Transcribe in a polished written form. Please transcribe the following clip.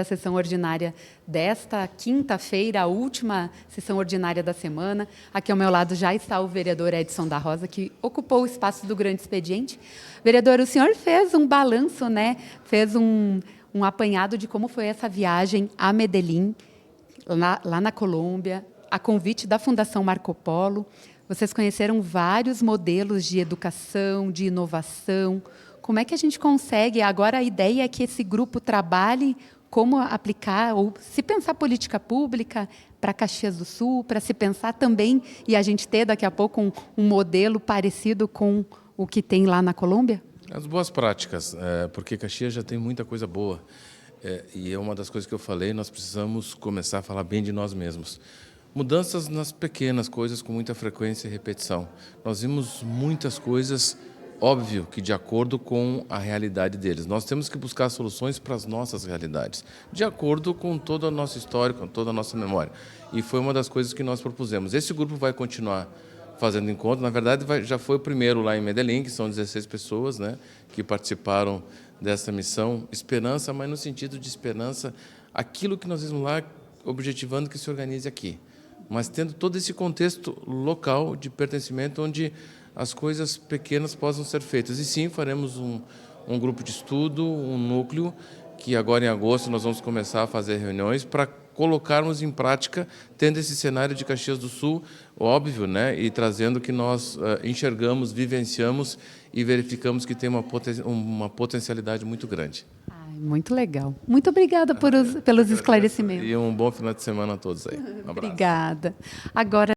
A sessão ordinária desta quinta-feira, a última sessão ordinária da semana. Aqui ao meu lado já está o vereador Edson da Rosa, que ocupou o espaço do grande expediente. Vereador, o senhor fez um balanço, né? Fez um apanhado de como foi essa viagem a Medellín, lá na Colômbia, a convite da Fundação Marco Polo. Vocês conheceram vários modelos de educação, de inovação. Como é que a gente consegue? Agora a ideia é que esse grupo trabalhe como aplicar, ou se pensar política pública para Caxias do Sul, para se pensar também, e a gente ter daqui a pouco um modelo parecido com o que tem lá na Colômbia? As boas práticas, porque Caxias já tem muita coisa boa. E é uma das coisas que eu falei, nós precisamos começar a falar bem de nós mesmos. Mudanças nas pequenas coisas com muita frequência e repetição. Nós vimos muitas coisas, óbvio que de acordo com a realidade deles. Nós temos que buscar soluções para as nossas realidades, de acordo com toda a nossa história, com toda a nossa memória. E foi uma das coisas que nós propusemos. Esse grupo vai continuar fazendo encontro. Na verdade, já foi o primeiro lá em Medellín, que são 16 pessoas, né, que participaram dessa missão. Esperança, mas no sentido de esperança, aquilo que nós vimos lá, objetivando que se organize aqui. Mas tendo todo esse contexto local de pertencimento, onde as coisas pequenas possam ser feitas. E sim, faremos um grupo de estudo, um núcleo, que agora em agosto nós vamos começar a fazer reuniões para colocarmos em prática, tendo esse cenário de Caxias do Sul, óbvio, né, e trazendo o que nós enxergamos, vivenciamos e verificamos que tem uma potencialidade muito grande. Muito legal. Muito obrigada pelos esclarecimentos. E um bom final de semana a todos aí. Um abraço. Obrigada. Agora